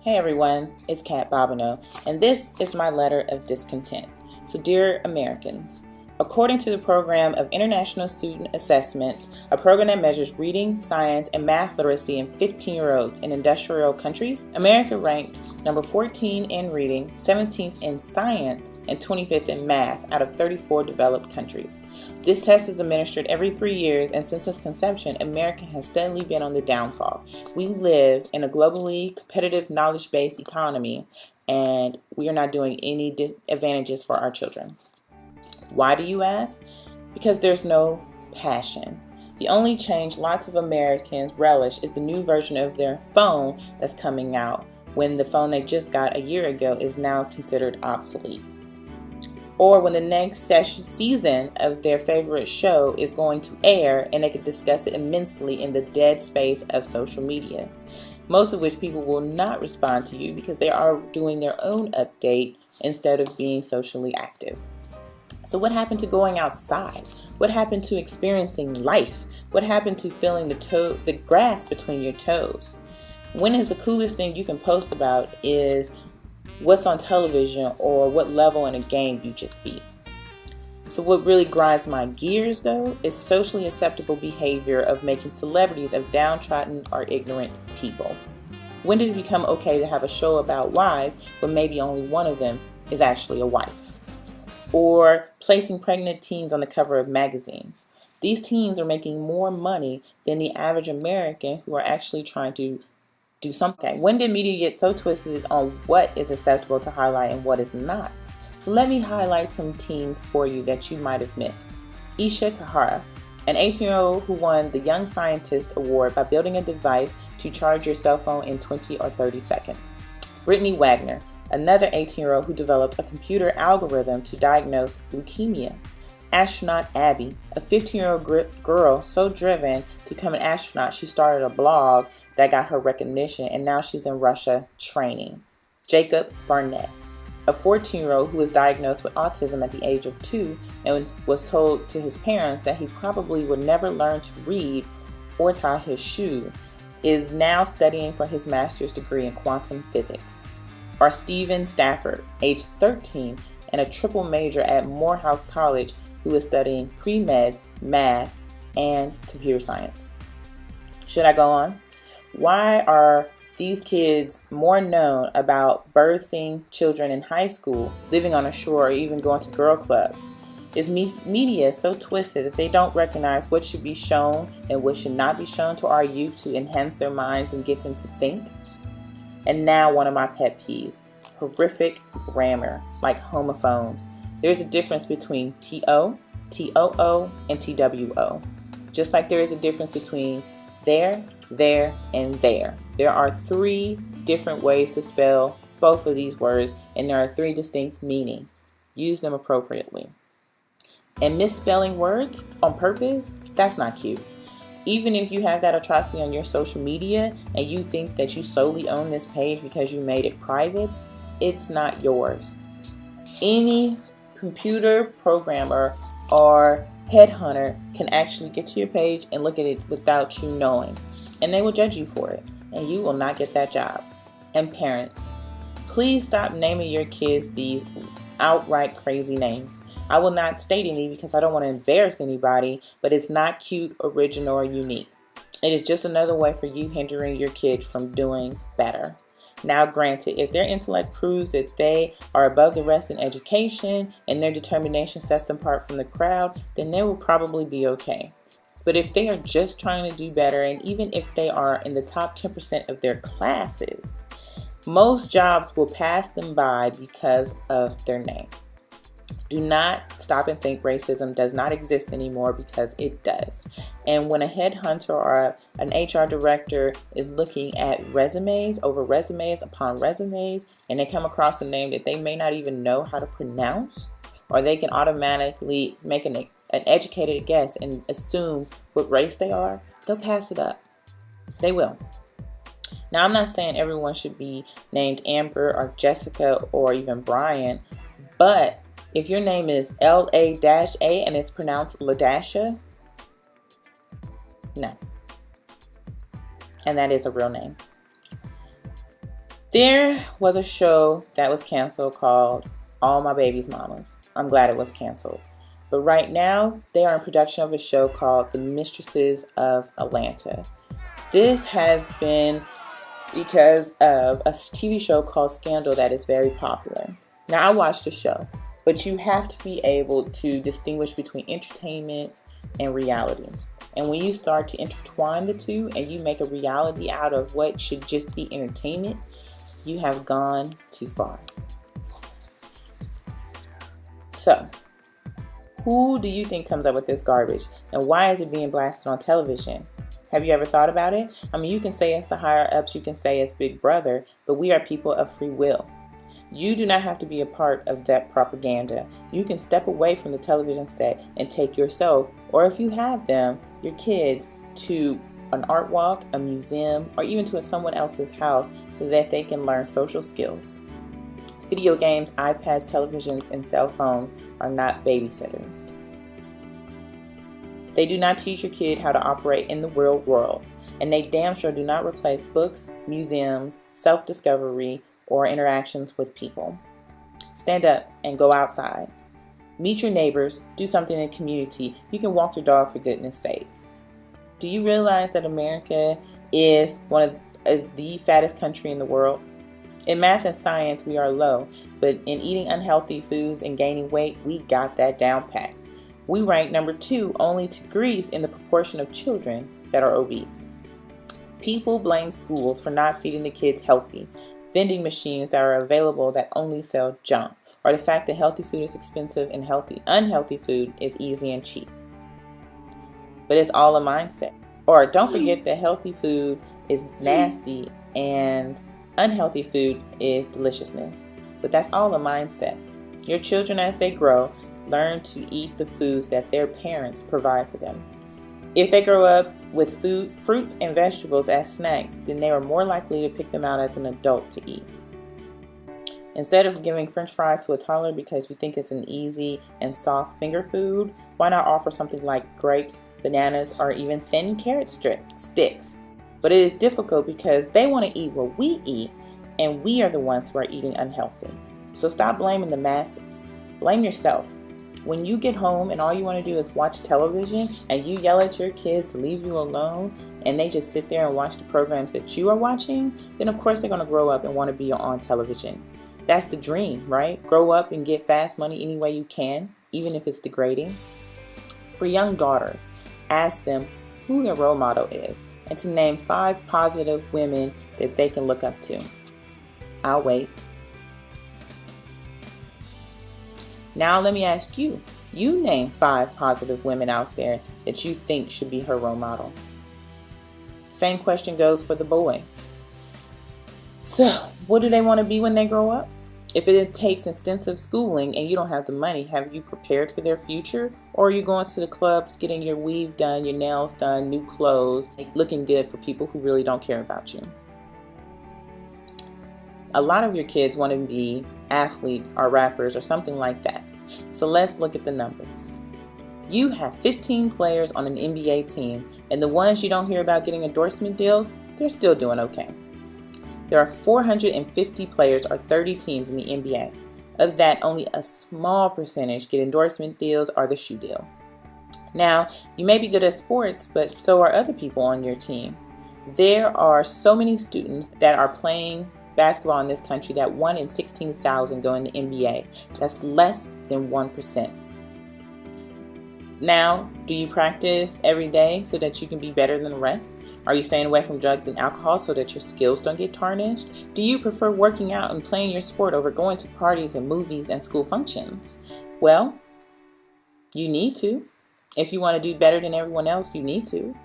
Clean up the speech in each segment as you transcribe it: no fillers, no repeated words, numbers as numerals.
Hey everyone, it's Kat Bobineau, and this is my letter of discontent. So, dear Americans, according to the Program of International Student Assessments, a program that measures reading, science, and math literacy in 15-year-olds in industrial countries, America ranked number 14 in reading, 17th in science, and 25th in math out of 34 developed countries. This test is administered every 3 years, and since its conception, America has steadily been on the downfall. We live in a globally competitive, knowledge-based economy, and we are not doing any advantages for our children. Why do you ask? Because there's no passion. The only change lots of Americans relish is the new version of their phone that's coming out, when the phone they just got a year ago is now considered obsolete. Or when the next season of their favorite show is going to air and they could discuss it immensely in the dead space of social media. Most of which people will not respond to you because they are doing their own update instead of being socially active. So what happened to going outside? What happened to experiencing life? What happened to feeling the grass between your toes? When is the coolest thing you can post about is what's on television or what level in a game you just beat? So what really grinds my gears, though, is socially acceptable behavior of making celebrities of downtrodden or ignorant people. When did it become okay to have a show about wives when maybe only one of them is actually a wife? Or placing pregnant teens on the cover of magazines. These teens are making more money than the average American who are actually trying to do something. When did media get so twisted on what is acceptable to highlight and what is not? So let me highlight some teens for you that you might have missed. Isha Kahara, an 18-year-old who won the Young Scientist Award by building a device to charge your cell phone in 20 or 30 seconds. Brittany Wagner, another 18-year-old who developed a computer algorithm to diagnose leukemia. Astronaut Abby, a 15-year-old girl so driven to become an astronaut she started a blog that got her recognition, and now she's in Russia training. Jacob Barnett, a 14-year-old who was diagnosed with autism at the age of 2 and was told to his parents that he probably would never learn to read or tie his shoe, is now studying for his master's degree in quantum physics. Or Stephen Stafford, age 13 and a triple major at Morehouse College, who is studying pre-med, math, and computer science. Should I go on? Why are these kids more known about birthing children in high school, living on a shore, or even going to girl clubs? Is media so twisted that they don't recognize what should be shown and what should not be shown to our youth to enhance their minds and get them to think? And now one of my pet peeves, horrific grammar, like homophones. There's a difference between T-O, T-O-O, and T-W-O. Just like there is a difference between there, and there. There are 3 different ways to spell both of these words, and there are 3 distinct meanings. Use them appropriately. And misspelling words on purpose, that's not cute. Even if you have that atrocity on your social media and you think that you solely own this page because you made it private, it's not yours. Any computer programmer or headhunter can actually get to your page and look at it without you knowing, and they will judge you for it, and you will not get that job. And parents, please stop naming your kids these outright crazy names. I will not state any because I don't want to embarrass anybody, but it's not cute, original, or unique. It is just another way for you hindering your kid from doing better. Now, granted, if their intellect proves that they are above the rest in education and their determination sets them apart from the crowd, then they will probably be okay. But if they are just trying to do better, and even if they are in the top 10% of their classes, most jobs will pass them by because of their name. Do not stop and think racism does not exist anymore, because it does. And when a headhunter or an HR director is looking at resumes over resumes upon resumes, and they come across a name that they may not even know how to pronounce, or they can automatically make an educated guess and assume what race they are, they'll pass it up. They will. Now, I'm not saying everyone should be named Amber or Jessica or even Brian, but if your name is L-A-A and it's pronounced Ladasha, no. And that is a real name. There was a show that was canceled called All My Baby's Mamas. I'm glad it was canceled. But right now, they are in production of a show called The Mistresses of Atlanta. This has been because of a TV show called Scandal that is very popular. Now, I watched the show, but you have to be able to distinguish between entertainment and reality. And when you start to intertwine the two and you make a reality out of what should just be entertainment, you have gone too far. So, who do you think comes up with this garbage? And why is it being blasted on television? Have you ever thought about it? I mean, you can say it's the higher ups, you can say it's Big Brother, but we are people of free will. You do not have to be a part of that propaganda. You can step away from the television set and take yourself, or if you have them, your kids, to an art walk, a museum, or even to someone else's house so that they can learn social skills. Video games, iPads, televisions, and cell phones are not babysitters. They do not teach your kid how to operate in the real world, and they damn sure do not replace books, museums, self-discovery, or interactions with people. Stand up and go outside. Meet your neighbors, do something in the community. You can walk your dog, for goodness sakes. Do you realize that America is the fattest country in the world? In math and science, we are low, but in eating unhealthy foods and gaining weight, we got that down pat. We rank number 2 only to Greece in the proportion of children that are obese. People blame schools for not feeding the kids healthy, vending machines that are available that only sell junk, or the fact that healthy food is expensive and unhealthy food is easy and cheap. But it's all a mindset. Or don't forget that healthy food is nasty and unhealthy food is deliciousness. But that's all a mindset. Your children, as they grow, learn to eat the foods that their parents provide for them. If they grow up with fruits and vegetables as snacks, then they are more likely to pick them out as an adult to eat. Instead of giving French fries to a toddler because you think it's an easy and soft finger food, why not offer something like grapes, bananas, or even thin carrot sticks? But it is difficult because they want to eat what we eat, and we are the ones who are eating unhealthy. So stop blaming the masses. Blame yourself. When you get home and all you want to do is watch television and you yell at your kids to leave you alone and they just sit there and watch the programs that you are watching, then of course they're going to grow up and want to be on television. That's the dream, right? Grow up and get fast money any way you can, even if it's degrading. For young daughters, ask them who their role model is and to name 5 positive women that they can look up to. I'll wait. Now let me ask you. You name 5 positive women out there that you think should be her role model. Same question goes for the boys. So, what do they want to be when they grow up? If it takes extensive schooling and you don't have the money, have you prepared for their future? Or are you going to the clubs, getting your weave done, your nails done, new clothes, looking good for people who really don't care about you? A lot of your kids want to be athletes or rappers or something like that. So let's look at the numbers. You have 15 players on an NBA team, and the ones you don't hear about getting endorsement deals, they're still doing okay. There are 450 players or 30 teams in the NBA. Of that, only a small percentage get endorsement deals or the shoe deal. Now, you may be good at sports, but so are other people on your team. There are so many students that are playing basketball in this country that 1 in 16,000 go in the NBA. That's less than 1%. Now, do you practice every day so that you can be better than the rest? Are you staying away from drugs and alcohol so that your skills don't get tarnished? Do you prefer working out and playing your sport over going to parties and movies and school functions? Well, you need to. If you want to do better than everyone else, you need to.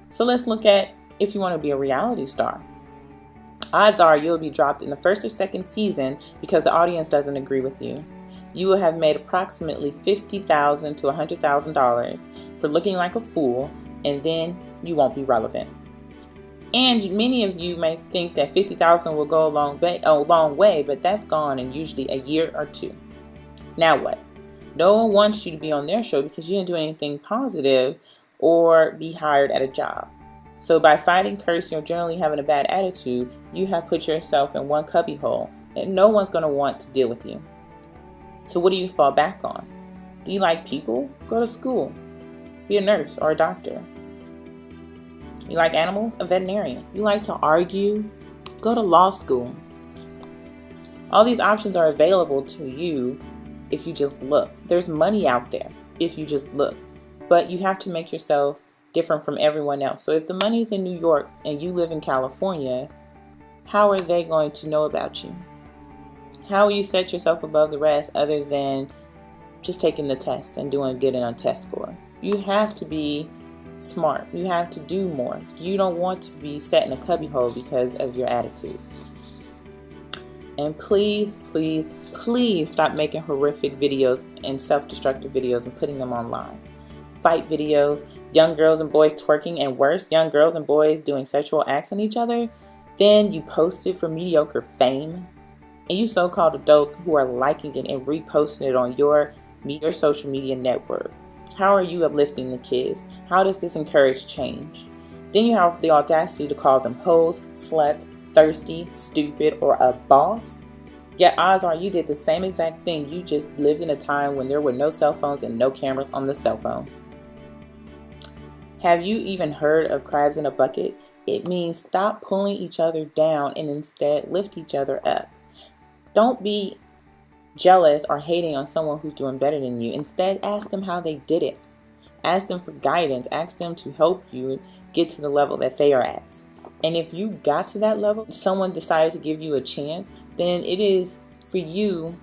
So let's look at if you want to be a reality star. Odds are you'll be dropped in the first or second season because the audience doesn't agree with you. You will have made approximately $50,000 to $100,000 for looking like a fool, and then you won't be relevant. And many of you may think that $50,000 will go a long way, but that's gone in usually a year or 2. Now what? No one wants you to be on their show because you didn't do anything positive or be hired at a job. So by fighting, cursing, or generally having a bad attitude, you have put yourself in one cubbyhole and no one's going to want to deal with you. So what do you fall back on? Do you like people? Go to school. Be a nurse or a doctor. You like animals? A veterinarian. You like to argue? Go to law school. All these options are available to you if you just look. There's money out there if you just look. But you have to make yourself different from everyone else. So if the money's in New York and you live in California, how are they going to know about you? How will you set yourself above the rest other than just taking the test and doing good in a test score? You have to be smart. You have to do more. You don't want to be set in a cubbyhole because of your attitude. And please, please, please stop making horrific videos and self-destructive videos and putting them online. Fight videos, young girls and boys twerking, and worse, young girls and boys doing sexual acts on each other. Then you post it for mediocre fame. And you so-called adults who are liking it and reposting it on your social media network. How are you uplifting the kids? How does this encourage change? Then you have the audacity to call them hoes, sluts, thirsty, stupid, or a boss. Yet odds are you did the same exact thing. You just lived in a time when there were no cell phones and no cameras on the cell phone. Have you even heard of crabs in a bucket? It means stop pulling each other down and instead lift each other up. Don't be jealous or hating on someone who's doing better than you. Instead, ask them how they did it. Ask them for guidance. Ask them to help you get to the level that they are at. And if you got to that level, someone decided to give you a chance, then it is for you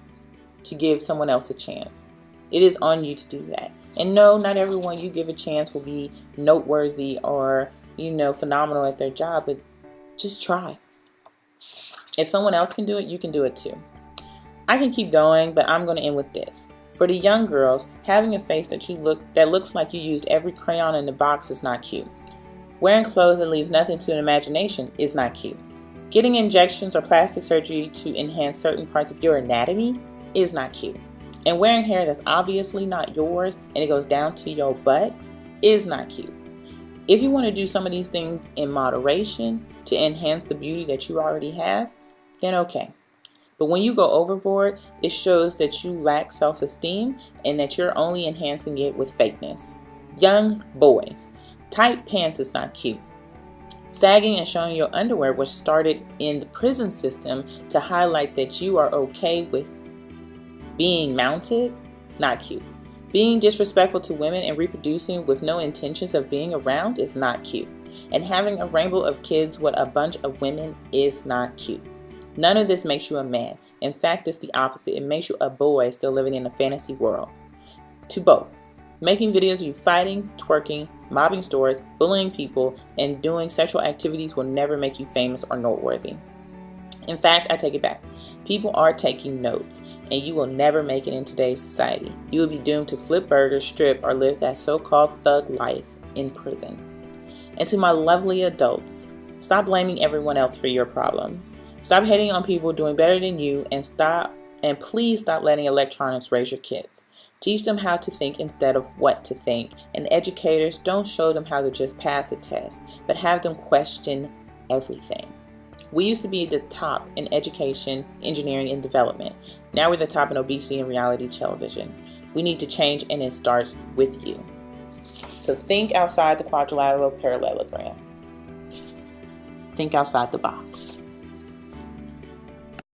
to give someone else a chance. It is on you to do that. And no, not everyone you give a chance will be noteworthy or, phenomenal at their job, but just try. If someone else can do it, you can do it too. I can keep going, but I'm going to end with this. For the young girls, having a face that looks like you used every crayon in the box is not cute. Wearing clothes that leaves nothing to an imagination is not cute. Getting injections or plastic surgery to enhance certain parts of your anatomy is not cute. And wearing hair that's obviously not yours and it goes down to your butt is not cute. If you want to do some of these things in moderation to enhance the beauty that you already have, then okay. But when you go overboard, it shows that you lack self-esteem and that you're only enhancing it with fakeness. Young boys, tight pants is not cute. Sagging and showing your underwear was started in the prison system to highlight that you are okay with being mounted, not cute. Being disrespectful to women and reproducing with no intentions of being around is not cute. And having a rainbow of kids with a bunch of women is not cute. None of this makes you a man. In fact, it's the opposite. It makes you a boy still living in a fantasy world. To both. Making videos of you fighting, twerking, mobbing stores, bullying people, and doing sexual activities will never make you famous or noteworthy. In fact, I take it back. People are taking notes, and you will never make it in today's society. You will be doomed to flip burgers, strip, or live that so-called thug life in prison. And to my lovely adults, stop blaming everyone else for your problems. Stop hating on people doing better than you, and please stop letting electronics raise your kids. Teach them how to think instead of what to think. And educators, don't show them how to just pass a test, but have them question everything. We used to be the top in education, engineering, and development. Now we're the top in obesity and reality television. We need to change, and it starts with you. So think outside the quadrilateral parallelogram. Think outside the box.